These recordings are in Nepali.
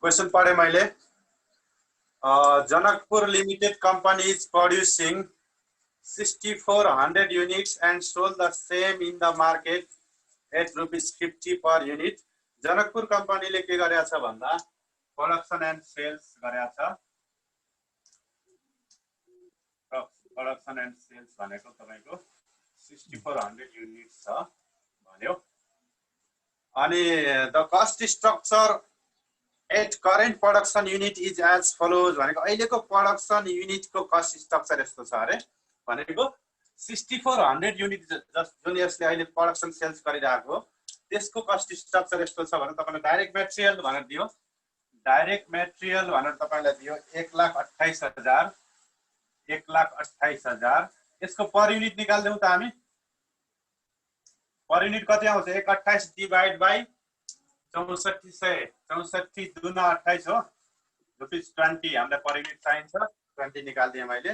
क्वेश्चन पढे मैले Janakpur Limited Company is producing 6,400 units and sold the same in the market at ₹50 per unit. Janakpur company ले के गरेको छ भन्दा प्रोडक्सन एन्ड सेल्स गरेको छ। प्रोडक्सन एन्ड सेल्स भनेको तपाईको 6,400 युनिट्स छ भन्यो। अनि the cost structure at current production unit is as follows भनेको अहिलेको प्रोडक्सन युनिटको कस्ट स्ट्रक्चर यस्तो छ अरे भनेको 6,400 युनिट जुन यसले अहिले प्रोडक्सन सेल्स गरिरहेको त्यसको कस्ट स्ट्रक्चर यस्तो छ भने तपाईले डाइरेक्ट मटेरियल भनेर दियो। डाइरेक्ट मटेरियल भनेर तपाईलाई दियो 1,28,000 1,28,000 यसको पर युनिट निकाल्दियौ त हामी। पर युनिट कति आउँछ 1,28 डिवाइड बाइ 6400 64 दुना 28 हो ₹20 हामीलाई पर युनिट चाहिन्छ 20 निकाल्दिए मैले।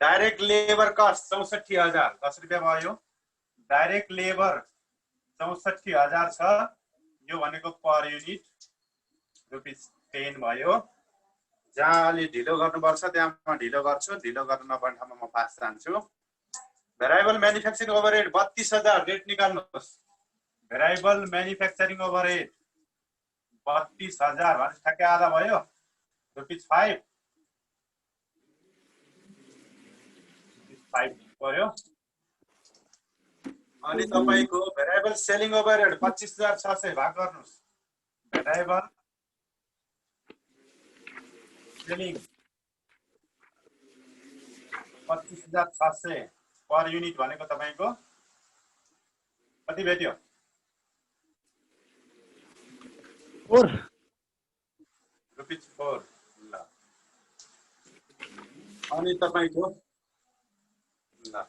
डाइरेक्ट लेबर कस्ट 64,000 10 रुपैयाँ भयो। डाइरेक्ट लेबर 64,000 छ यो भनेको पर युनिट ₹10 भयो। जहाँ अलि ढिलो गर्नुपर्छ त्यहाँ म ढिलो गर्छु, ढिलो गर्न नपर्ने ठाउँमा म फास्ट जान्छु। भेरिएबल म्यानुफ्याक्चरिङ ओभरहेड 32,000 रेट निकाल्नुहोस्। भेरिएबल म्यानुफ्याक्चरिङ ओभरहेड 32,000 भने ठ्याक्कै आधा भयो ₹5 पर्यो। अनि तपाईको भेरिएबल सेलिङ ओभरहेड 25,600 भाग गर्नुस्। भेरिएबल सेलिङ 25,600 पर युनिट भनेको तपाईको कति भेट्यो 4 ₹4 ल। अनि तपाईको ल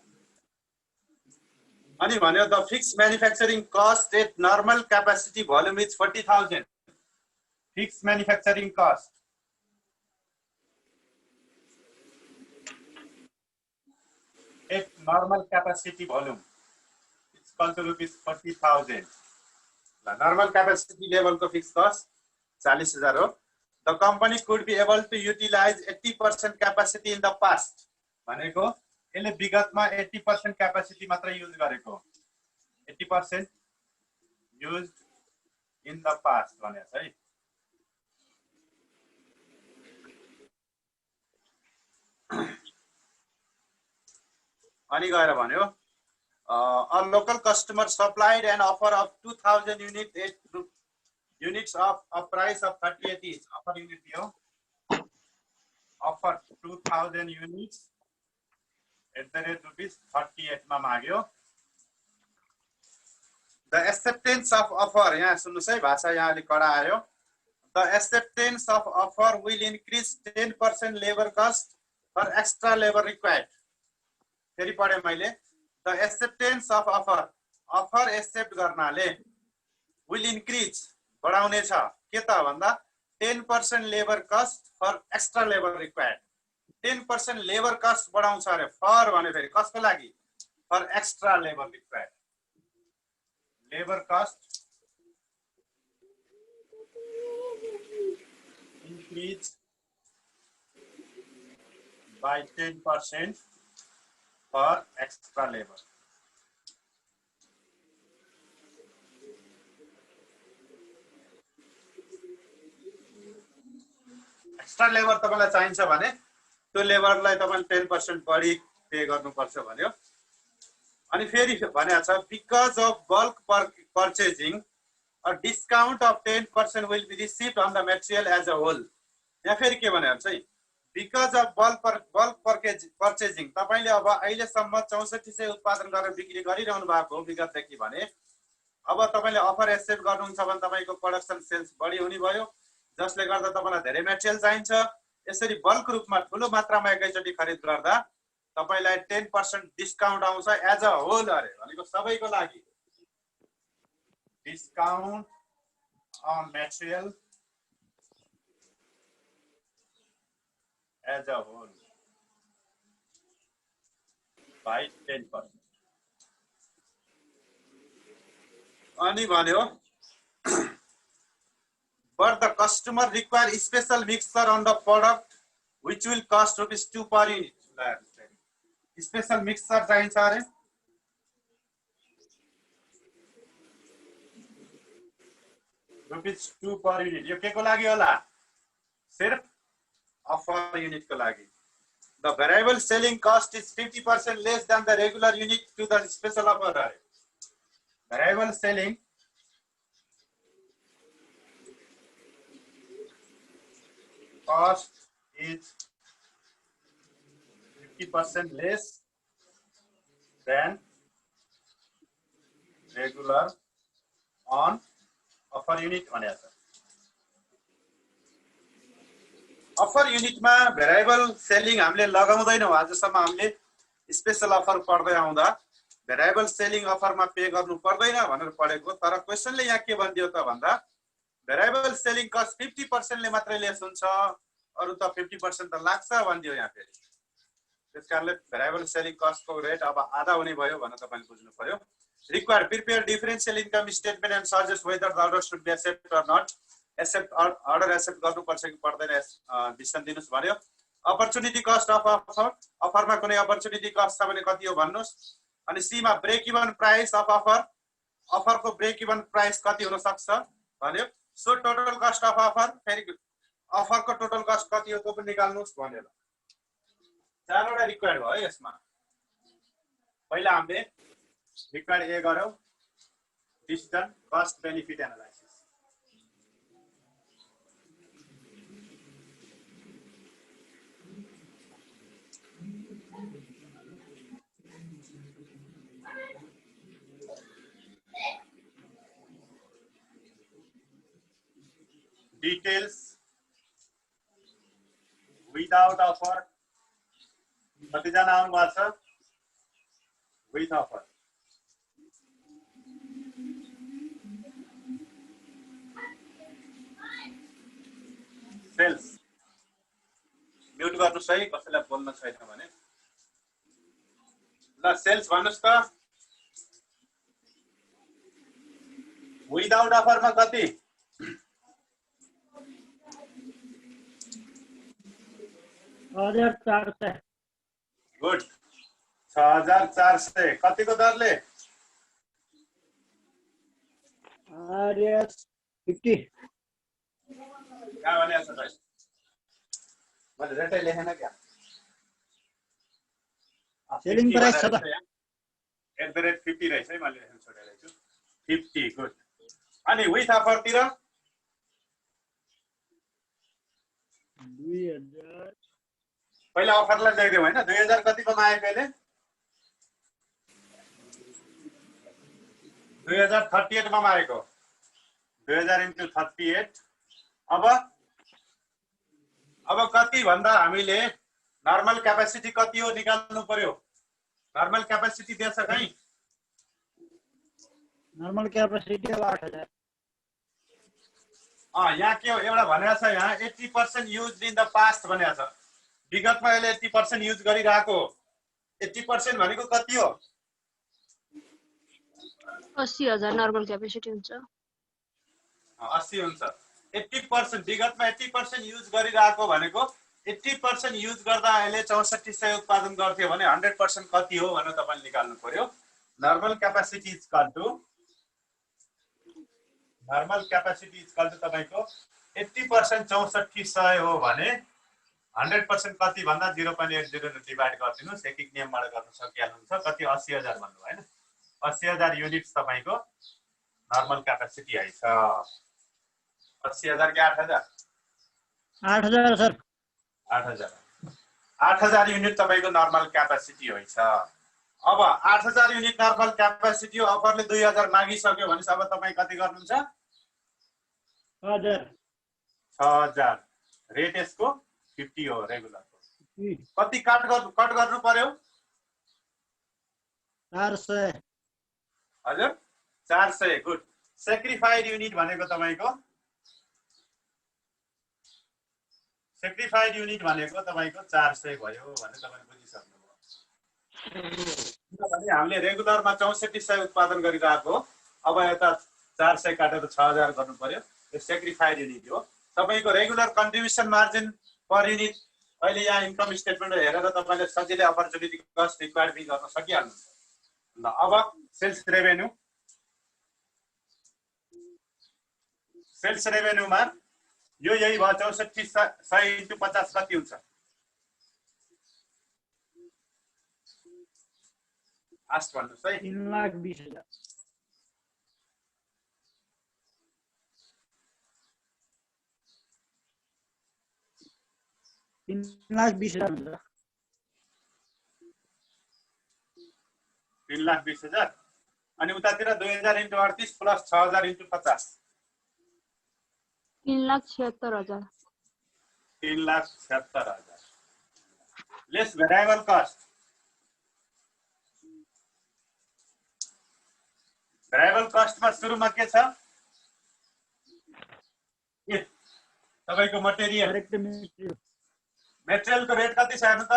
अनि भन्यो the fix manufacturing cost at normal capacity volume is 40,000। Fix manufacturing cost at normal capacity volume is equal to ₹40,000। Normal capacity लेभलको फिक्स कस्ट 40,000 हो। The company could be able to utilize 80% capacity in the past भनेको यसले विगतमा 80% क्यापेसिटी मात्र युज गरेको 80% युज इन द पास्ट भनेको है। अनि गएर भन्यो a local customer supplied an offer of 2,000 units of a price of 38 each. Offer unit दियो offer 2,000 units at the rate ₹38 मा माग्यो। The acceptance of offer यहाँ सुन्नुस् है भाषा यहाँ अलि कडा आयो। The acceptance of offer will increase 10% labor cost for extra labor required। फेरि पढे मैले the acceptance of offer accept गर्नाले will increase बढाउने छ के त भन्दा 10% labor cost for extra labor required। 10% labor cost बढाउँछ अरे for भने फेरि कसको लागि for extra labor required। labor cost increase by 10% for extra labor। Extra labour तपाईलाई चाहिन्छ भने त्यो लेबरलाई तपाईले 10% बढी पे गर्नुपर्छ भन्यो। अनि फेरि भनेको छ because of bulk purchasing a discount of 10% will be received on the material as a whole. यहाँ फेरि के भनेको छ बिकज अफ बल्क पर्चेजिङ तपाईले अब अहिलेसम्म 6400 उत्पादन गरेर बिक्री गरिरहनु भएको विगतदेखि भने अब तपाईले अफर एक्सेप्ट गर्नुहुन्छ भने तपाईको प्रोडक्सन सेल्स बढी हुने भयो जसले गर्दा तपाईलाई धेरै मटेरियल चाहिन्छ। यसरी बल्क रूपमा ठूलो मात्रामा एकैचोटी खरिद गर्दा तपाईलाई 10% डिस्काउन्ट आउँछ एज अ होल अरे भनेको सबैको लागि discount on material as a whole by 10%। अनि भन्यो but the customer require special mixer on the product which will cost ₹2 per unit. Special mixer चाहिन्छ अरे ₹2 per unit. यो के को लागि होला? सिर्फ अफर युनिट को लागि. The variable selling cost is 50% less than the regular unit to the special offer. Variable selling cost is 50% less than regular on offer unit भनेको छ. अफर युनिटमा भेरिएबल सेलिङ हामीले लगाउँदैनौँ आजसम्म. हामीले स्पेशल अफर पढ्दै आउँदा भेरिएबल सेलिङ अफरमा पे गर्नु पर्दैन भनेर पढेको. तर क्वेशनले यहाँ के भनिदियो त भन्दा भेरिएबल सेलिङ कस्ट 50% ले मात्रै लेस हुन्छ, अरु त 50% त लाग्छ भनिदियो यहाँ फेरि. त्यसकारणले भेरिएबल सेलिङ कस्टको रेट अब आधा हुने भयो भनेर तपाईले बुझ्नु पर्यो. Require prepare differential income statement and suggest whether the order should be accept or not. Accept order accept गर्नुपर्छ कि पर्दैन डिसिसन दिनुस् भन्यो. अपर्चुनिटी कस्ट अफ अफर, अफरमा कुनै अपर्चुनिटी कस्ट छ भने कति हो भन्नुस्. अनि सी मा break even price of offer, अफरको ब्रेक इभन प्राइस कति हुन सक्छ भन्यो. So total cost of offer, फेरि अफरको टोटल कस्ट कति हो त्यो पनि निकाल्नुस् भन्यो. चारवटा रिक्वायर्ड भयो यसमा. पहिला हामीले रिक्वायर्ड ए गर्यौ, decision cost benefit analysis. Details without offer. कतिजना आउनु भएको छ? With offer. सेल्स म्युट गर्नुस् है, कसैलाई बोल्न छैन भने. ल सेल्स भन्नुस् त. विदाउट अफरमा कति? गुड. 6400. कतिको दरले? ₹50. कहाँ भने छ भाइ? मैले रेटै लेखेन क्या. सेलिङ प्राइस छ त @50 रहेछ है, मैले लेख्न छोडेको छु. 50. गुड. अनि विथ अफर तिर 2000. पहिला अफरलाई ल्याइदियो हैन. 2000 कति कमाएको अहिले? 2038 कमाएको. 2000 × 38. अब कति भन्दा हामीले नर्मल क्यापेसिटी कति हो निकाल्नु पर्यो. नर्मल क्यापेसिटी दिएछ कहीं? Normal capacity 8000. यहाँ के हो एउटा भनेको छ, यहाँ 80% युज इन द पास्ट भनेको छ. विगतमा अहिले 80% युज गरिरहेको. 80% भनेको कति हो? 80000 नर्मल क्यापेसिटी हुन्छ. 80 हुन्छ. 80% विगतमा 80% युज गरिरहेको भनेको 80% युज गर्दा अहिले 6400 उत्पादन गर्थ्यो भने 100% कति हो भनेर तपाईले निकाल्नु पर्यो. Normal capacity is equal to तपाईको 80% 6400 हो भने 100% कति भन्दा 0.80 ले डिभाइड गरिदिनुस्. एक नियमबाट गर्न सकिहाल्नुहुन्छ. कति? 80000 भन्नु हैन. 80000 युनिट्स तपाईको नर्मल क्यापेसिटी आइछ. 80000 के 8000? 8000 सर. 8000 युनिट तपाईको नर्मल क्यापेसिटी होइछ. अब 8000 युनिट नर्मल क्यापेसिटी हो. अफरले 2000 मागिसक्यो भने अब तपाई कति गर्नुहुन्छ? 6000. रेट यसको 50 हो रेगुलरको. कति कट गर्नु पर्यो? 400. हजुर 400. गुड. सेक्रिफाइड युनिट भनेको तपाईको 400 भयो भने तपाईले बुझिसक्नुभयो. किनभने हामीले रेगुलरमा 6400 उत्पादन गरिरहेको. अब यता 400 काटेर 6000 गर्नु पर्यो. यो सेक्रिफाइड युनिट हो। तपाईको regular contribution margin per unit अहिले यहाँ इन्कम स्टेटमेन्ट हेरेर तपाईले सजिलै अपर्चुनिटी कस्ट रिक्वायर्ड बी गर्न सकिहाल्नुहुन्छ। ल अब सेल्स रेभेन्यू, सेल्स रेभेन्यूमा यो यही भयो 64,100 इन्टु 50 कति हुन्छ? आस्ट भन्नुस् है। 3,20,000 हुन्छ। 3,20,000 अनि उतातिर 2,000 into 38 plus 6,000 into 50 3,76,000 3,76,000 lace variable cost. Variable कस्टमा सुरुमा के छ? ए तपाईको मटेरियल मेटेरियलको रेट कति छ हेर्नु त?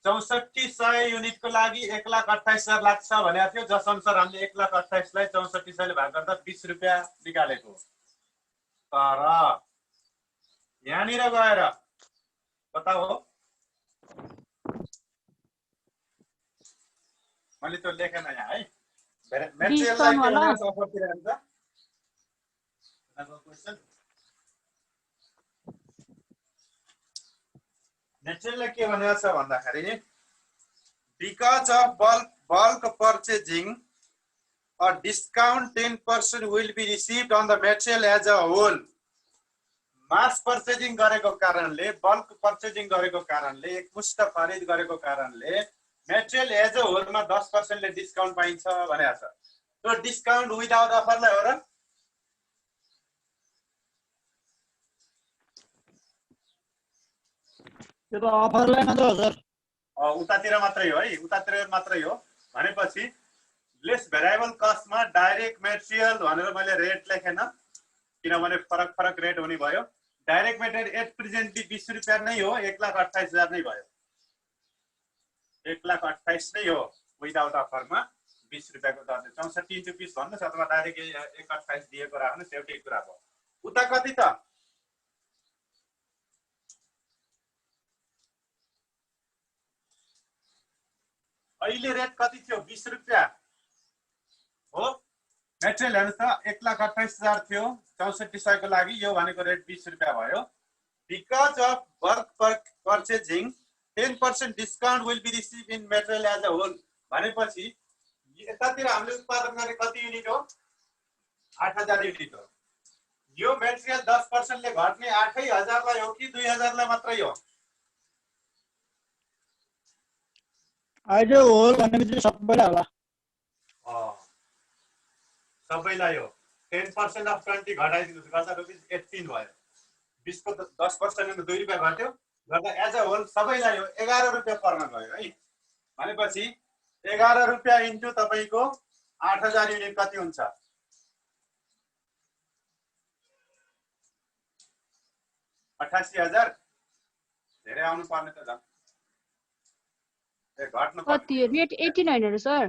64,100 युनिटको लागि 1,28,000 लाग्छ भनेको थियो, जस अनुसार हामीले 1,28,000 लाई 64,100 ले भाग गर्दा 20 रुपैयाँ निकालेको। तर यहाँनिर गएर कता हो? मैले त्यो लेखेन यहाँ है। मेटेरियललाई के भनेको छ अफरतिर हेर्नु त? क्वेशन मेटेरियललाई के भनेको छ भन्दाखेरि because of bulk purchasing a discount 10% will be received on the material as a whole। Mass purchasing गरेको कारणले, बल्क पर्चेजिङ गरेको कारणले, एकमुष्ट खरिद गरेको कारणले मेटेरियल एज अ होलमा 10% ले डिस्काउन्ट पाइन्छ भनेको छ। त्यो डिस्काउन्ट विदाउट अफरलाई हो र? त्यो त अफरलाई मात्र हो सर। उतातिर मात्रै हो है, उतातिर मात्रै हो। भनेपछि लेस भेरिएबल कस्टमा डाइरेक्ट मेटेरियल भनेर मैले रेट लेखेन, किनभने फरक फरक रेट हुने भयो। डाइरेक्ट मेटेरियल एट प्रेजेन्टली 20 रुपैयाँ नै हो, 1,28,000 नै भयो। 1,28,000 नै हो विदाउट अफरमा 20 रुपैयाँको दरले। 64 इन्टु 20 भन्नुहोस् अथवा डाइरेक्ट 1,28,000 दिएको राख्नुहोस्, एउटै कुरा भयो। उता कति त? अहिले रेट कति थियो? 20 रुपैयाँ हो। मेटेरियल हेर्नुहोस् त 1,28,000 थियो 64,100 को लागि, यो भनेको रेट 20 रुपैयाँ भयो। Because of bulk purchasing 10% discount will be receive in material as a whole भनेपछि यतातिर हामीले उत्पादन गर्ने कति युनिट हो? 8,000 युनिट हो। यो मेटेरियल 10% ले घट्ने 8,000 लाई हो कि 2,000 लाई मात्रै हो? अहिले होल भनेपछि सबैलाई होला। सबैलाई हो। 10% अफ 20 घटाइदिनुस् गर्दा ₹18 भयो। 20 को 10% 2 रुपैयाँ घट्यो गर्दा एज अ होल सबैलाई हो 11 रुपैयाँ पर्न गयो है। भनेपछि 11 रुपैयाँ इन्टु तपाईको 8,000 युनिट कति हुन्छ? 88,000 धेरै आउनु पर्ने त झन्। घट्नु कति रेट 18 हैन र सर?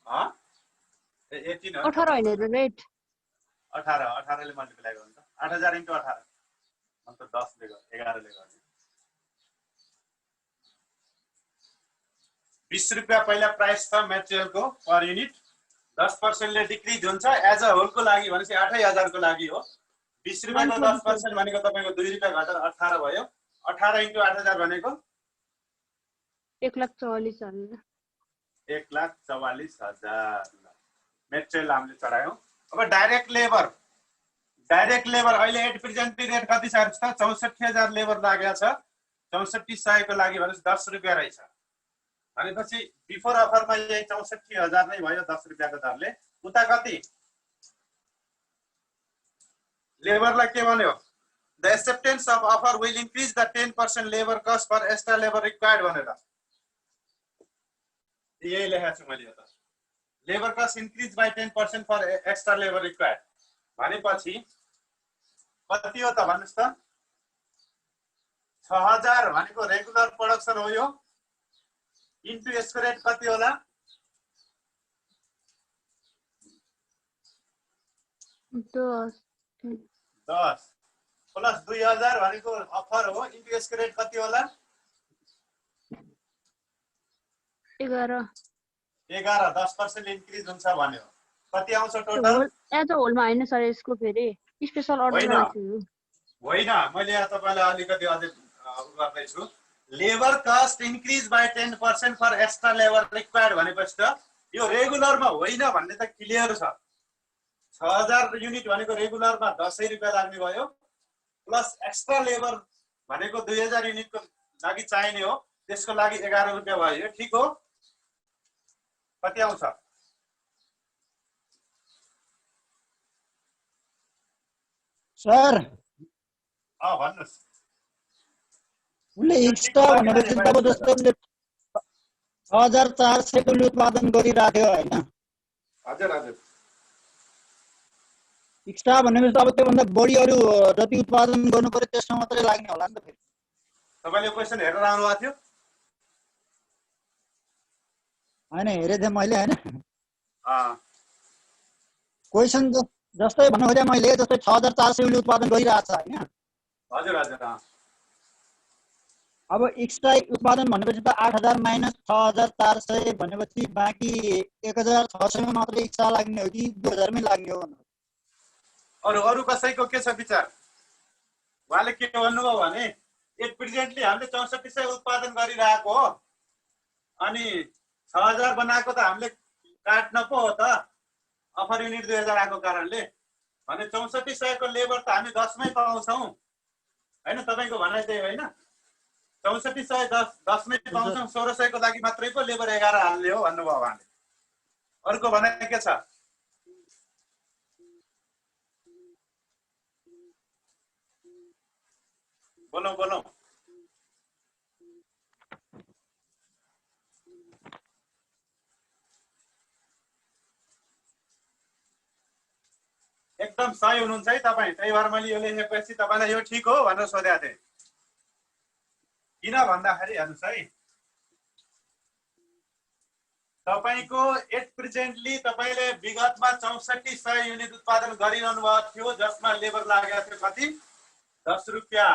18 18 हैन र रेट? 18 ले मल्टिप्लाई गर्नु। 8,000 इन्टु 18 अन्त 10 ले गर्नु, 11 ले गर्नु। 20 रुपैयाँ पहिला प्राइस छ मेटेरियलको पर युनिट, 10% ले डिक्रिज हुन्छ एज अ होलको लागि भनेपछि 8,000 को लागि हो। 20 रुपैयाँको 10% भनेको तपाईको 2 रुपैयाँ घटेर 18 भयो। 18 इन्टु 8,000 भनेको 1,44,000। 1,44,000 मेटेरियल हामीले चढायौं। अब डाइरेक्ट लेबर अहिले एट प्रेजेन्ट रेट कति छ त? 64,000 लेबर लागेको छ। 64,100 को लागि भनेपछि 10 रुपैयाँ रहेछ। भनेपछि बिफोर अफरमा यही 64,000 नै भयो 10 रुपैयाँको दरले। उता कति? लेबरलाई के भन्यो? The acceptance of offer will increase the 10% labour cost for extra labour required भनेर यही लेखेको छु मैले। त labour cost increase by 10% for extra labour required भनेपछि कति हो त भन्नुस् त? 6,000 भनेको रेगुलर प्रोडक्सन हो यो, इन्टु यसको रेट कति होला? 10 प्लस 2000 भनेको अफर हो। इन्ट्रेस्टको रेट कति होला? 11 10% इन्क्रिज हुन्छ भन्यो। कति आउँछ टोटल? एज अ होलमा हैन सर, यसको फेरि स्पेशल अर्डर थियो। होइन, मैले यहाँ तपाईँलाई अलिकति अझै गर्दैछु। Labour cost increase by 10% for extra labour required भनेपछि त यो रेगुलरमा होइन भन्ने त क्लियर छ। 6000 युनिट भनेको रेगुलरमा 10 रुपियाँ लाग्ने भयो, प्लस एक्स्ट्रा लेबर भनेको 2000 युनिटको लागि चाहिने हो, त्यसको लागि 11 रुपियाँ भयो। यो ठिक हो? कति आउँछ? सर भन्नुहोस्। उसले एक्स्ट्रा भनेपछि अब जस्तो 6400 को उत्पादन गरिराख्यो हैन? हजुर हजुर। एक्स्ट्रा भनेपछि अब त्योभन्दा बढी अरू जति उत्पादन गर्नु पर्यो त्यसमा मात्रै लाग्ने होला नि त फेरि। तपाईँले क्वेसन हेरेर आउनु भएको थियो? हैन, हेरे थिएँ मैले हैन। क्वेसन जस्तै भन्नु खोजेँ मैले, जस्तै 6400 उसले उत्पादन गरिरहेछ हैन? हजुर हजुर। अब एक्स्ट्रा उत्पादन भनेपछि त 8000 माइनस 6400 भनेपछि बाँकी 1600 मा मात्रै एक्स्ट्रा लाग्ने हो कि 2000 मै लाग्ने हो? अरू कसैको के छ विचार? उहाँले के भन्नुभयो भने एट प्रेजेन्टली हामीले 6400 उत्पादन गरिरहेको हो, अनि 6000 बनाएको त हामीले काट्न पो हो त, अफर युनिट 2000 आएको कारणले। भने 6400 को लेबर त हामी 10 मै पाउँछौँ हैन? तपाईँको भनाइ त्यही होइन? 6400 10 मै पाउँछौँ, 1600 को लागि मात्रै पो लेबर 11 हाल्ने हो भन्नुभयो उहाँले। अरूको भनाइ के छ? बोलौँ। एकदम सही हुनुहुन्छ है तपाईँ। त्यही भएर मैले यो लेखेपछि तपाईँलाई यो ठिक हो भनेर सोधेको थिएँ। किन भन्दाखेरि हेर्नुहोस् है, तपाईँको एट प्रेजेन्टली तपाईँले विगतमा 6400 युनिट उत्पादन गरिरहनु भएको थियो, जसमा लेबर लागेको थियो कति? 10 रुपियाँ।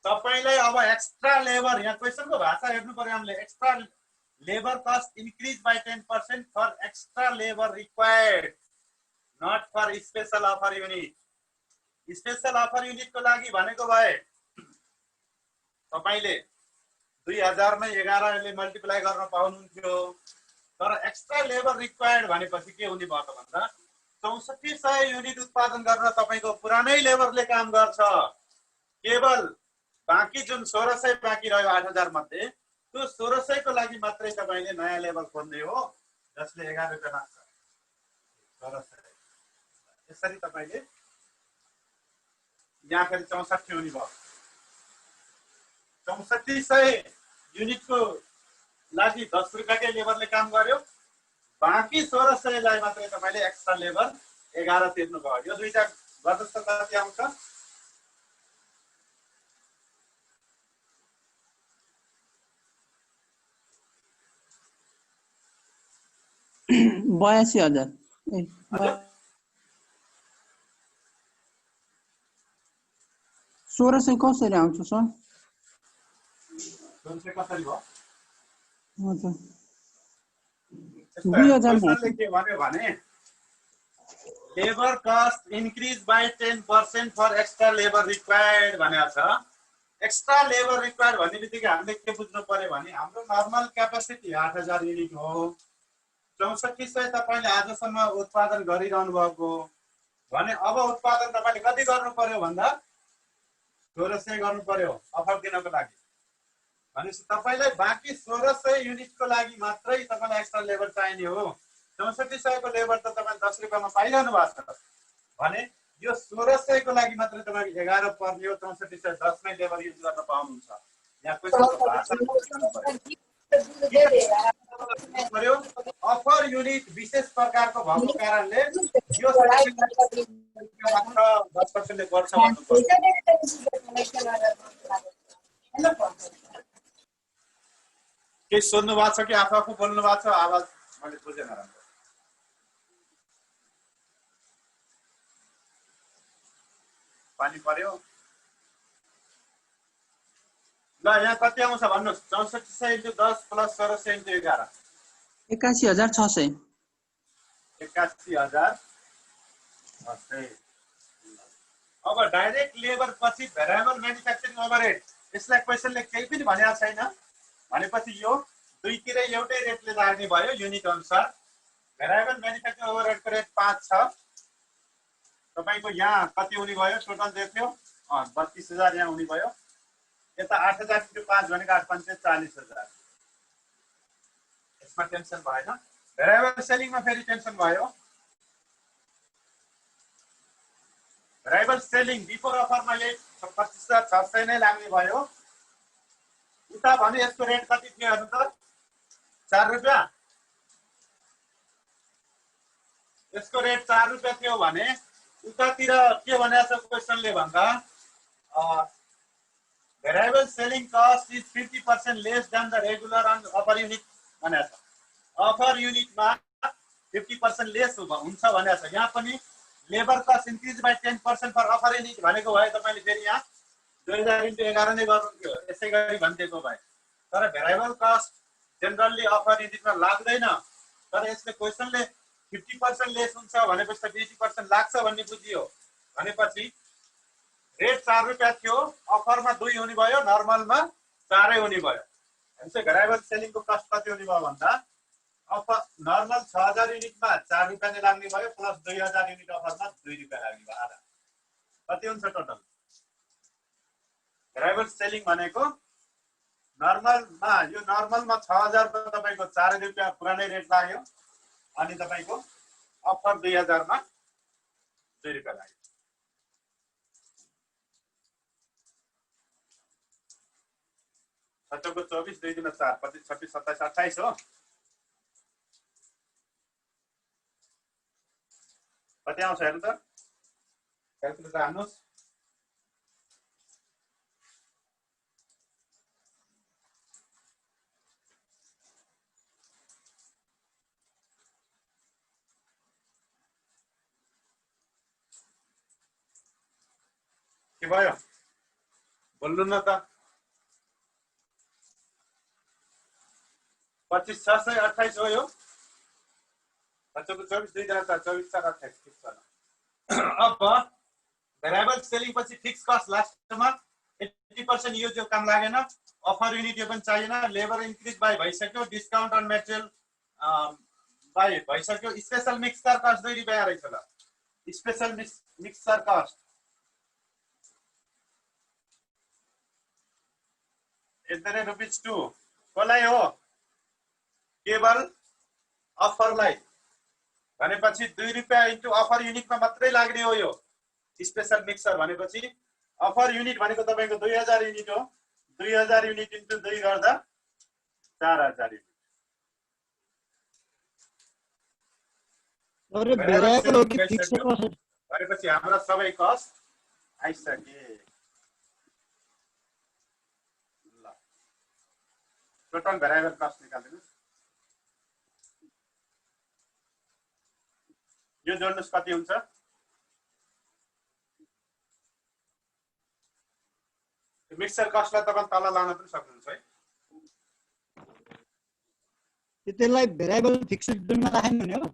तपाईँलाई अब एक्स्ट्रा लेबर, यहाँ क्वेसनको भाषा हेर्नु पर्यो हामीले। Extra labour cost increase by 10% for extra labour required, not for special offer unit. Special offer युनिटको लागि भनेको भए तपाईँले 2000 मै 11 ले मल्टिप्लाई गर्न पाउनुहुन्थ्यो। तर एक्स्ट्रा लेबर रिक्वायर्ड भनेपछि के हुने भयो त भन्दा 6400 युनिट उत्पादन गर्न तपाईँको पुरानै लेबरले काम गर्छ। केवल बाँकी जुन 1600 बाँकी रह्यो 8000 मध्ये, त्यो 1600 को लागि मात्रै तपाईँले नयाँ लेबर खोज्ने हो, जसले 11 रुपियाँ लाग्छ। 1600 यसरी तपाईँले यहाँ फेरि 64 हुने भयो। 6400 युनिटको लागि 10 रुपियाँकै लेबरले काम गर्यो, बाँकी 1600 लाई मात्रै तपाईँले एक्स्ट्रा लेबर 11 तिर्नु भयो। यो दुईटा गर्नुहोस् त कति आउँछ? 82,000। 1600 कसरी आउँछ सर? 1600 कसरी भयो? हजुर, 2000 के भन्यो भने labour cost increase by 10% for extra labour required भनेको छ। एक्स्ट्रा लेबर रिक्वायर्ड भन्ने बित्तिकै हामीले के बुझ्नु पर्यो भने हाम्रो नर्मल क्यापासिटी 8000 युनिट हो। 6400 तपाईँले आजसम्म उत्पादन गरिरहनु भएको भने अब उत्पादन तपाईँले कति गर्नु पर्यो भन्दा 1600 गर्नु पर्यो अफर दिनको लागि। भनेपछि तपाईँलाई बाँकी 1600 युनिटको लागि मात्रै तपाईँलाई एक्स्ट्रा लेबर चाहिने हो। 6400 को लेबर त तपाईँ 10 रुपियाँमा पाइरहनु भएको छ भने यो 1600 को लागि मात्रै तपाईँको 11 पर्ने हो। 6400 10 मै लेबर युज गर्न पाउनुहुन्छ। यहाँ क्वेसनको भाषा पर्यो। अफर युनिट विशेष प्रकारको भएको कारणले यो 10% ले बढ्छ भन्नुपर्छ। के सोध्नु भएको छ कि आफू बोल्नु भएको छ? आवाज मैले बुझेन राम्रो। पानी पर्यो ल यहाँ कति आउँछ भन्नुस् 6400 इन्टु 10 प्लस 1600 इन्टु 11 81,600 81,600 अब डाइरेक्ट लेबर पछि भेरिएबल म्यानुफ्याक्चरिङ ओभरहेड यसलाई क्वेशनले केही पनि भनेको छैन भनेपछि यो दुईतिरै एउटै रेटले लाग्ने भयो युनिट अनुसार भेरिएबल म्यानुफ्याक्चरिङ ओभरहेडको रेट 5 छ तपाईको यहाँ कति हुने भयो टोटल रेट थियो 32,000 यहाँ हुने भयो यता 8,000 इन्टु 5 भनेको 8,40,000 यसमा टेन्सन भएन भेरिएबल सेलिङमा फेरि टेन्सन भयो भेरिएबल सेलिङ बिफोर अफरमा यही 25,600 नै लाग्ने भयो उता भने यसको रेट कति थियो हेर्नु त 4 रुपैयाँ यसको रेट 4 रुपैयाँ थियो भने उतातिर के भनेको छ क्वेशनले भन्दा variable selling cost is 50% less than the regular on offer unit भनेको छ अफर युनिटमा 50% लेस हुन्छ भनेको छ यहाँ पनि labour cost increase by 10% for offer unit भनेको भए तपाईले फेरि यहाँ 2000 इन्टु 11 नै गर्नुहुन्थ्यो यसै गरी भनिदिएको भए तर भेरिएबल कस्ट जेनरली अफर युनिटमा लाग्दैन तर यसले क्वेशनले 50% लेस हुन्छ भनेपछि त 20% लाग्छ भन्ने बुझियो भनेपछि रेट 4 रुपैयाँ थियो अफरमा 2 हुने भयो नर्मलमा 4 हुने भयो यसै भेरिएबल सेलिङको कस्ट कति हुने भयो भन्दा अफर नर्मल 6000 युनिटमा 4 रुपैयाँ नै लाग्ने भयो प्लस 2000 युनिट अफरमा 2 रुपैयाँ लाग्ने भयो आधा कति हुन्छ टोटल भेरिएबल सेलिङ भनेको नर्मलमा यो नर्मलमा 6000 को तपाईको 4 रुपैयाँ पुरानै रेट लाग्यो अनि तपाईको अफर 2000 मा 2 रुपैयाँ लाग्यो सचोको 24 2 गुणा 4 25 26 27 28 हो कति आउँछ हेर्नु त क्याल्कुलेटर हाल्नुस् के भयो बोल्नु न त 25,628 हो यो बच्चों को 24 2 जाता 24 4 28 ठीक छ अब भेरिएबल सेलिङ पछि फिक्स कस्ट लास्टमा 80% यो जो काम लागेन अफर युनिट यो पनि चाहिएन लेबर इन्क्रिज बाइ भइसक्यो डिस्काउन्ट अन मटेरियल बाइ भइसक्यो स्पेशल मिक्सर कस्ट 2 रुपैयाँ रहेछ ल स्पेशल मिक्सर कस्ट ₹2 कसलाई हो केवल अफरलाई भनेपछि 2 रुपैयाँ इन्टु अफर युनिटमा मात्रै लाग्ने हो यो स्पेशल मिक्सर भनेपछि अफर युनिट भनेको तपाईको 2000 युनिट हो 2000 युनिट इन्टु 2 गर्दा 4000 युनिट भनेपछि हाम्रो सबै कस्ट आइसके ल टोटल भेरिएबल कस्ट निकाल्दिनुस् यो जोड्नुस् कति हुन्छ मिक्सर कस्टलाई तपाईले तल लान पनि सक्नुहुन्छ है त्यसलाई भेरिएबल फिक्स्ड जोनमा राख्नु हुने हो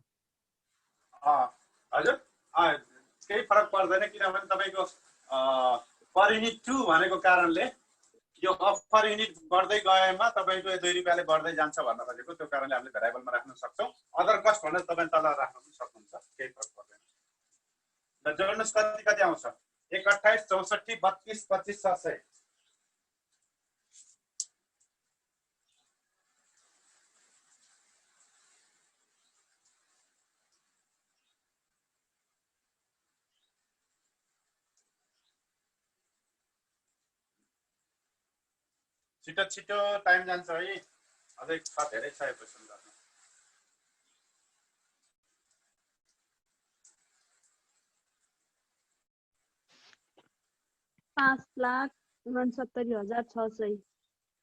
हजुर केही फरक पर्दैन किनभने तपाईको पर युनिट 2 भनेको कारणले यो अफर युनिट बढ्दै गएमा तपाईको 2 रुपैयाँले बढ्दै जान्छ भन्न खोजेको त्यो कारणले हामीले भेरिएबलमा राख्न सक्छौं अदर कस्ट भनेर तपाईले तल राख्न पनि सक्नुहुन्छ केही फरक पर्दैन ल जोड्नुस् कति कति आउँछ 1 28 64 32 25 600 छिटो छिटो टाइम जान्छ है अझै छ धेरै छ यो क्वेशन गर्न 5,69,600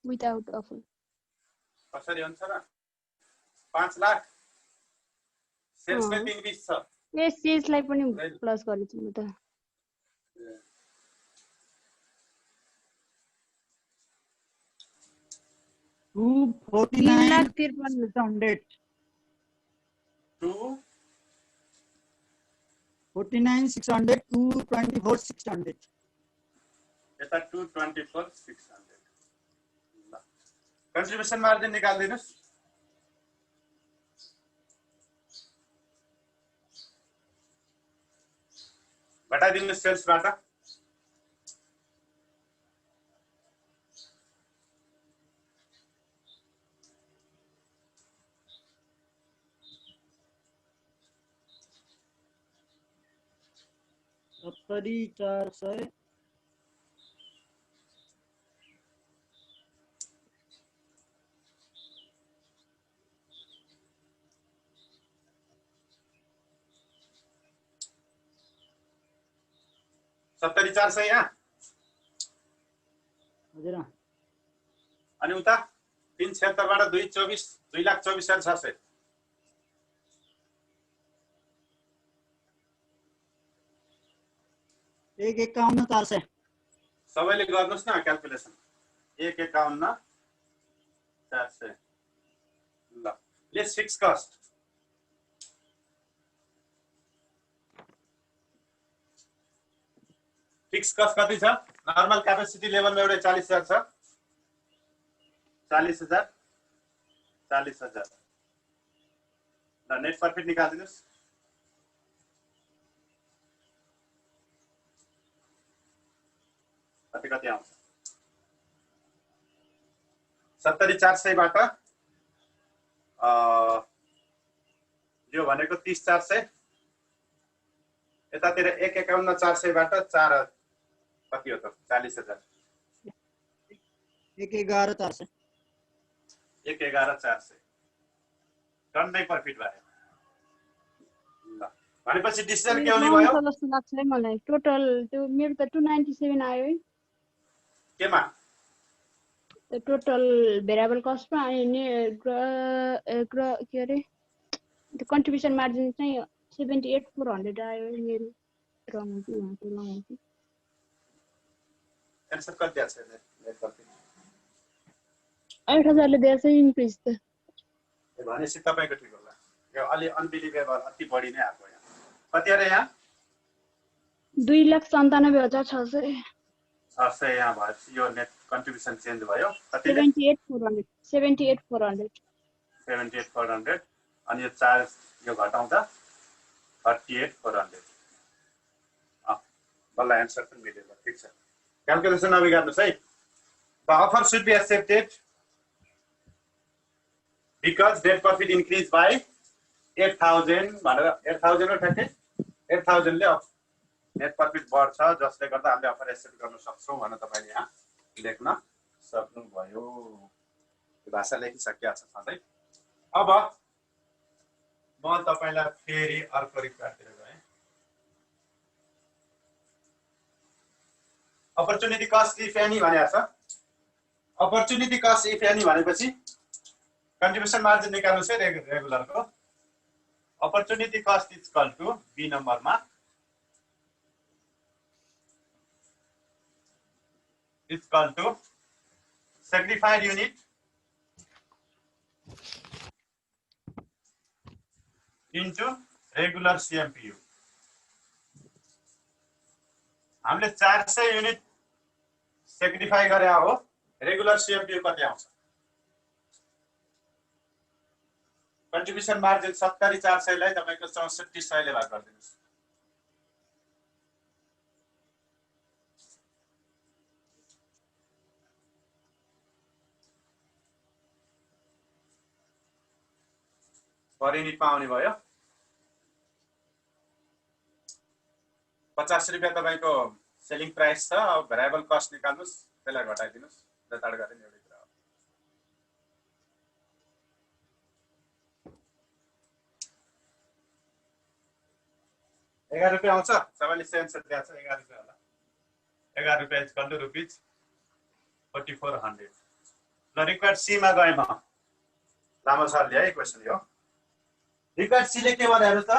विदाउट अफर कसरी हुन्छ र 5 लाख सेल्समै 320 छ ए सेल्सलाई पनि प्लस गरेछु म त 249,600 2 49,600 224,600 यता 224,600 ल कन्ट्रिब्युसन मार्जिन निकाल्दिनुस् घटाइदिनुस् सेल्सबाट सत्तरी 400 70,400 यहाँ हजुर अनि उता 376 बाट 2,24,600 151,400 सबैले गर्नुस् न क्याल्कुलेसन 151,400 ल lace fix cost fix cost कति छ नर्मल क्यापेसिटी लेभलमा एउटा 40,000 छ 40,000 40,000 ल नेट प्रॉफिट निकाल्दिनुस् कति आउँछ 70,400 बाट यो भनेको 30,400 यतातिर 151,400 बाट 4 कति हो त 40,000 111,400 111,400 टन्नै प्रॉफिट भयो ल भनेपछि डिसिजन के हुने भयो जस्तो लाग्छ है मलाई टोटल त्यो मेरो त 297 आयो है केमा टोटल भेरिएबल कस्टमा अनि के अरे त्यो कन्ट्रिब्युसन मार्जिन चाहिँ 78,400 आयो मेरो रङ एन्सर कति आछ नेट प्रॉफिट 8,000 ले दिएछ इन्क्रिज त भनेपछि तपाईको ठिक होला यो अलि अनबिलिभेबल अति बढी नै आको यहाँ कति अरे यहाँ 2,97,600 600 यहाँ भएपछि यो नेट कन्ट्रिब्युसन चेन्ज भयो कति 78,400 अनि यो चार्ज यो घटाउँदा 38,400 बल्ल एन्सर पनि मिलेको ठीक छ क्याल्कुलेसन अब गर्नुस् है the offer should be accepted because net profit increased by 8,000 भनेर 8,000 हो ठ्याक्कै 8,000 ले नेट प्रॉफिट बढ्छ जसले गर्दा हामीले अफर एक्सेप्ट गर्न सक्छौं भनेर तपाईले यहाँ लेख्न सक्नु भयो यो भाषा लेखिसकिया छ सधैं अब म तपाईलाई फेरि अर्को रिक्वायरतिर गए अपर्चुनिटी कस्ट इफ एनी भनेको छ अपर्चुनिटी कस्ट इफ एनी भनेपछि कन्ट्रिब्युसन मार्जिन निकाल्नुस् है रेगुलर को opportunity cost is equal to B नम्बरमा is equal to sacrificed unit into regular CMPU हामीले 400 युनिट सेग्रिफाई गरे हो रेगुलर सीएमपीयू कति आउँछ कन्ट्रिब्युसन मार्जिन 70,400 लाई तपाईको 64,100 ले भाग गर्दिनुस् पर युनिट आउने भयो 50 रुपैयाँ तपाईको सेलिङ प्राइस छ अब भेरिएबल कस्ट निकाल्नुस् त्यसलाई घटाइदिनुस् जताड गरे नि एउटै कुरा हो 11 रुपैयाँ आउँछ सबैले सेन्सर दिएको छ 11 रुपैयाँ होला 11 रुपैयाँ इज इक्वल टु रुपीज 4400 ल रिक्वायर्ड सी मा गए म लामो सरले है क्वेशन यो रिक्वायर्ड सी ले के भन्यो हेर्नुस् त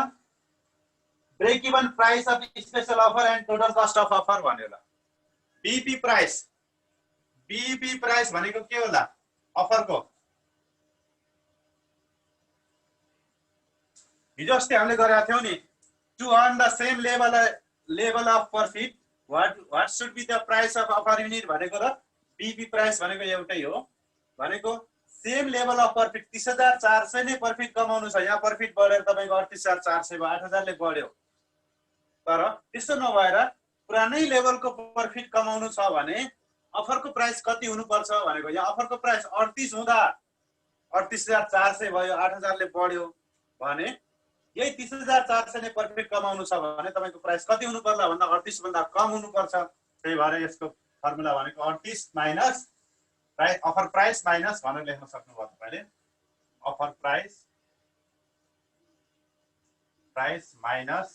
break even price of special offer and total cost of offer भन्यो ल बीपी प्राइस भनेको के होला अफरको हिजो अस्ति हामीले गरेका थियौँ नि to earn the same level of profit what should be the price of offer unit भनेको र बीपी प्राइस भनेको एउटै हो भनेको सेम लेभल अफ प्रॉफिट 30,400 नै प्रॉफिट कमाउनु छ यहाँ प्रॉफिट बढेर तपाईको 38,400 भयो 8,000 ले बढ्यो तर त्यसो नभएर पुरानै लेभलको प्रॉफिट कमाउनु छ भने अफरको प्राइस कति हुनुपर्छ भनेको यहाँ अफरको प्राइस 38 हुँदा 38,400 भयो 8,000 ले बढ्यो भने यही 30,400 ने प्रॉफिट कमाउनु छ भने तपाईको प्राइस कति हुनु पर्ला भन्दा 38 भन्दा कम हुनु पर्छ त्यही भएर यसको फर्मुला भनेको 38 minus price offer price minus भनेर लेख्न सक्नुभयो तपाईले offer price minus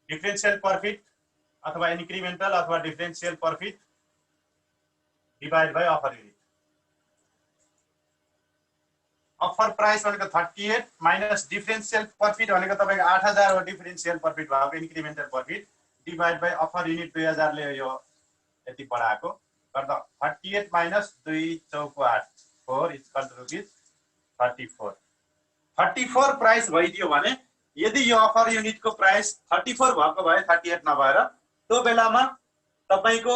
differential profit अथवा इन्क्रिमेन्टल अथवा differential profit divide by offer unit offer price भनेको 38 माइनस डिफरेन्शियल प्रॉफिट भनेको तपाईको 8,000 हो डिफरेन्शियल प्रॉफिट भएको incremental profit divide by offer unit 2000 ले यो यति बढाएको गर्दा 38 माइनस 2 चौको 8 4 इक्वल टु रुपीस 34 प्राइस भइदियो भने यदि यो अफर युनिटको प्राइस 34 भएको भए 38 नभएर त्यो बेलामा तपाईको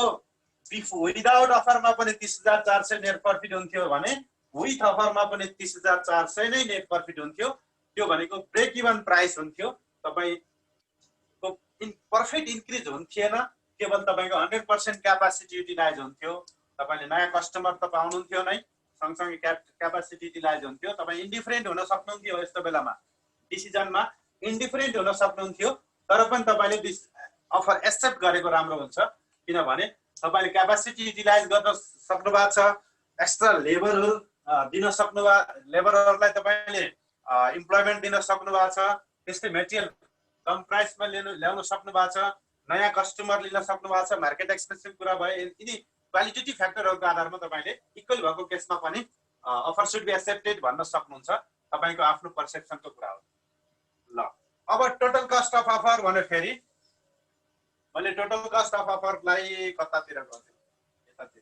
विदाउट अफरमा पनि 30,400 नेट प्रॉफिट हुन्थ्यो भने विथ अफरमा पनि 30,400 नै नेट प्रॉफिट हुन्थ्यो त्यो भनेको ब्रेक इभन प्राइस हुन्थ्यो तपाईको प्रॉफिट इन्क्रिज हुन्थेन केवल तपाईको 100% क्यापासिटी युटिलाइज हुन्थ्यो तपाईले नयाँ कस्टमर त पाउनुहुन्थ्यो नै सँगसँगै क्यापासिटी युटिलाइज हुन्थ्यो तपाई इन्डिफरेन्ट हुन सक्नुहुन्थ्यो यस्तो बेलामा डिसिजनमा इन्डिफरेन्ट हुन सक्नुहुन्थ्यो तर पनि तपाईले अफर एक्सेप्ट गरेको राम्रो हुन्छ किनभने तपाईले क्यापासिटी युटिलाइज गर्न सक्नु भएको छ एक्स्ट्रा लेबरहरु दिन सक्नु लेबरहरुलाई तपाईले इम्प्लोयमेन्ट दिन सक्नु भएको छ त्यस्तै मटेरियल कम प्राइसमा ल्याउन सक्नु भएको छ नयाँ कस्टमर लिन सक्नु भएको छ मार्केट एक्सपेन्सिभ कुरा भयो यिनी क्वालिटेटिभ फ्याक्टरहरुको आधारमा तपाईले इक्वल भएको केसमा पनि अफर शुड बी एक्सेप्टेड भन्न सक्नुहुन्छ तपाईको आफ्नो पर्सेप्सनको कुरा हो ल अब टोटल कस्ट अफ अफर भने फेरि मैले टोटल कस्ट अफ अफरलाई कतातिर गर्छु यतातिर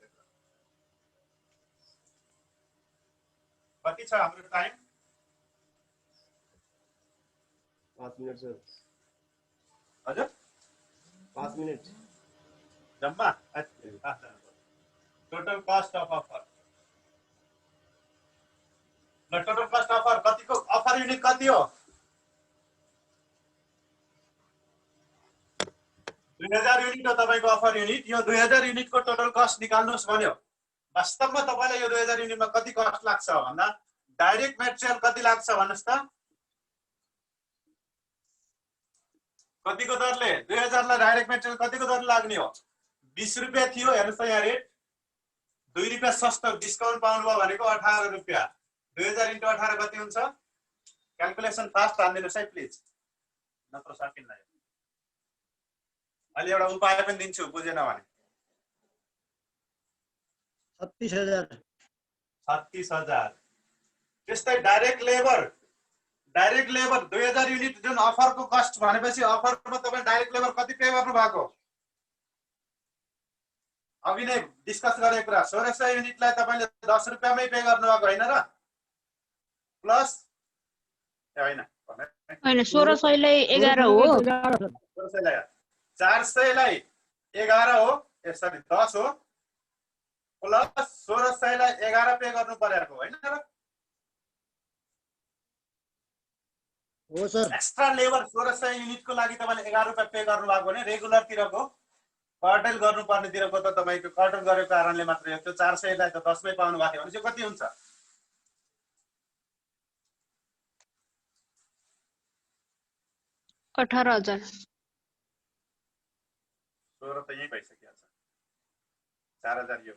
कति छ हाम्रो टाइम 5 मिनट सर हजुर 5 मिनट जम्मा टोटल कस्ट अफ अफर ल टोटल कस्ट अफर कतिको अफर युनिट कति हो 2000 युनिट हो तपाईको अफर युनिट यो 2000 युनिटको टोटल कस्ट निकाल्नुस् भन्यो वास्तवमा तपाईलाई यो 2000 युनिटमा कति कस्ट लाग्छ भन्दा डाइरेक्ट मटेरियल कति लाग्छ भन्नुस् त कतिको दरले 2000 लाई डाइरेक्ट मटेरियल कतिको दरले लाग्ने हो 20 रुपैयाँ थियो हेर्नुस् त यहाँ रेट 2 रुपैयाँ सस्तो डिस्काउन्ट पाउनुभयो भनेको 18 रुपैयाँ 2000 * 18 कति हुन्छ क्याल्कुलेसन फास्ट हान्दिनुस् है प्लिज नत्र सकिन्न अहिले एउटा उपाय पनि दिन्छु बुझेन भने 36,000 त्यस्तै डाइरेक्ट लेबर 2000 युनिट जुन अफरको कस्ट भनेपछि अफरमा तपाई डाइरेक्ट लेबर कति पे गर्नु भएको अघि नै डिस्कस गरेको कुरा 1600 युनिटलाई तपाईले 10 रुपैयाँमै पे गर्नु भएको हैन र प्लस हैन 1600 लाई 11 हो 1600 लाई 400 लाई 11 हो सरी 10 हो प्लस 1600 लाई 11 पे गर्नु परेको हैन र हो सर एक्स्ट्रा लेबर 1600 युनिटको लागि तपाईले 11 रुपैयाँ पे गर्नु भएको भने रेगुलर तिरको क्वार्टर गर्नु पर्ने तिरको त तपाईको क्वार्टर गरेको कारणले मात्र त्यो 400 लाई त 10 मै पाउनु भएको भने चाहिँ कति हुन्छ 18,000 16 त यही भइसक्यो 4000 यो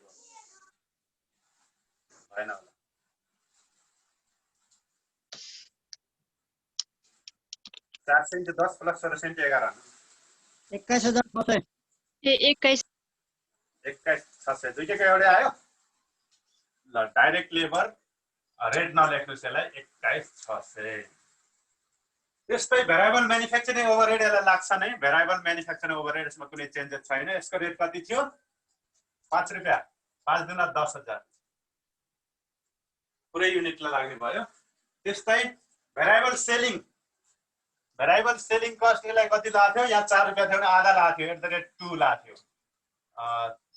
भएन होला 400 * 10 + 16 * 11 21,600 ए 21,600 दुईटैको एउटै आयो ल डाइरेक्ट लेबर रेट नलेख्नुस् यसलाई 21,600 त्यस्तै भेरिएबल म्यानुफ्याक्चरिङ ओभरहेड यसलाई लाग्छ नै भेरिएबल म्यानुफ्याक्चरिङ ओभरहेड यसमा कुनै चेन्जेस छैन यसको रेट कति थियो 5 रुपैयाँ 5 × 10,000 पुरै युनिटलाई लाग्ने भयो। त्यस्तै भेरिएबल सेलिङ कस्ट यसलाई कति लाग्थ्यो? यहाँ 4 रुपैयाँ थियो भने आधा लाग्थ्यो, @ 2 लाग्थ्यो,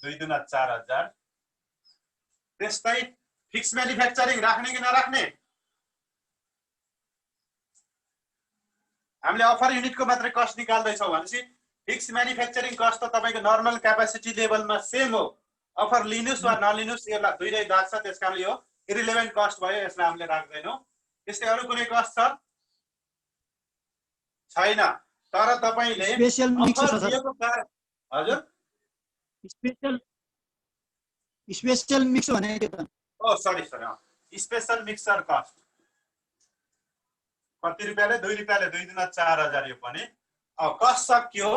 2 दुना 4000। त्यस्तै फिक्स म्यानुफ्याक्चरिङ राख्ने कि नराख्ने? हामीले अफर युनिटको मात्रै कस्ट निकाल्दैछौँ भनेपछि फिक्स म्यानुफ्याक्चरिङ कस्ट त तपाईँको नर्मल क्यापेसिटी लेभलमा सेम हो। अफर लिनुस् वा नलिनुस् यो दुईटै लाग्छ, त्यस कारणले यो इरिलेभेन्ट कस्ट भयो, यसलाई हामीले राख्दैनौँ। त्यस्तै अरू कुनै कस्ट छ? छैन। तर तपाईँले स्पेशल मिक्स अफर छ सर। दिएको कारण हजुर स्पेशल मिक्स भने के त? सरी स्पेशल मिक्सर कस्ट कति रुपियाँले? 2 रुपियाँले, 2 दुना 4000 यो पनि। अब कस्ट सक्यो।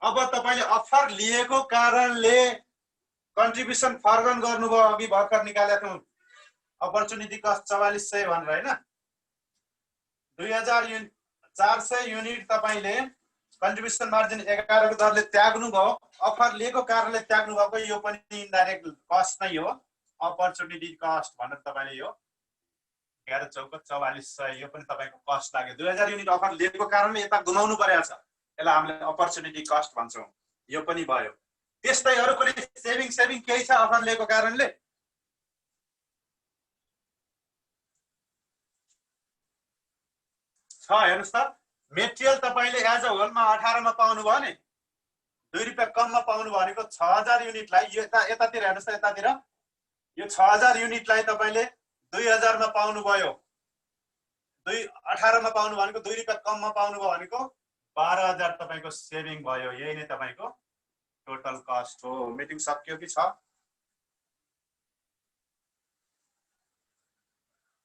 अब तपाईले अफर लिएको कारणले कन्ट्रिब्युसन फर्गन गर्नुभयो, अघि भर्खर निकालेको थियौं अपर्चुनिटी कस्ट 4400 भनेर हैन। 2400 युनिट तपाईले कन्ट्रिब्युसन मार्जिन 11 को दरले त्याग्नु भयो, अफर लिएको कारणले त्याग्नु भएको, यो पनि इन्डाइरेक्ट कस्ट नै हो, अपर्चुनिटी कस्ट भनेर तपाईले यो 11 चौको 4400 यो पनि तपाईको कस्ट लाग्यो। 2000 युनिट अफर लिएको कारणले यता गुमाउनु परेछ, यसलाई हामीले अपर्चुनिटी कस्ट भन्छौं, यो पनि भयो। त्यस्तै अरु कुनै सेभिङ केही छ अफर लिएको कारणले? छ, हेर्नुस् त। मेटेरियल तपाईले एज अ होलमा 18 मा पाउनु भयो नि, 2 रुपैयाँ कममा पाउनु भनेको 6000 युनिटलाई, यो यतातिर हेर्नुस् त, यतातिर यो 6000 युनिटलाई तपाईले 2000 मा पाउनु भयो, 18 मा पाउनु भनेको 2 रुपैयाँ कममा पाउनु भयो भनेको 12000 तपाईको सेभिङ भयो। यही नै तपाईको टोटल कस्ट हो। मिटिङ सक्यो कि छ?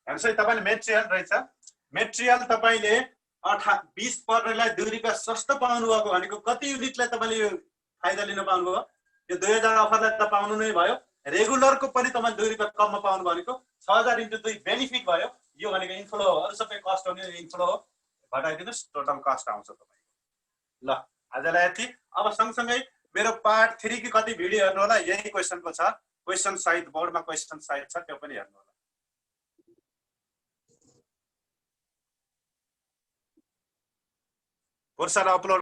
हेर्नुस् है, तपाईले मेटेरियल रहेछ, मेटेरियल तपाईले 20 पर्नेलाई 2 रुपैयाँ सस्तो पाउनु भएको भनेको कति युनिटलाई तपाईले यो फाइदा लिन पाउनु भयो? यो 2000 अफरलाई त पाउनु नै भयो, रेगुलरको पनि तपाईले 2 रुपैयाँ कममा पाउनु भनेको 6000 × 2 बेनिफिट भयो। यो भनेको इन्फ्लो हो, अरु सबै कस्ट हो नि इन्फ्लो हो, घटाइदिनुस् टोटल कस्ट आउँछ तपाईको। ल आजलाई यति। अब सँगसँगै मेरो पार्ट 3 की कति भिडियो हेर्नु होला, यही क्वेशनको छ, क्वेशन सहित बोर्डमा क्वेशन सहित छ, त्यो पनि हेर्नु होला। कोर्सलाई अपलोड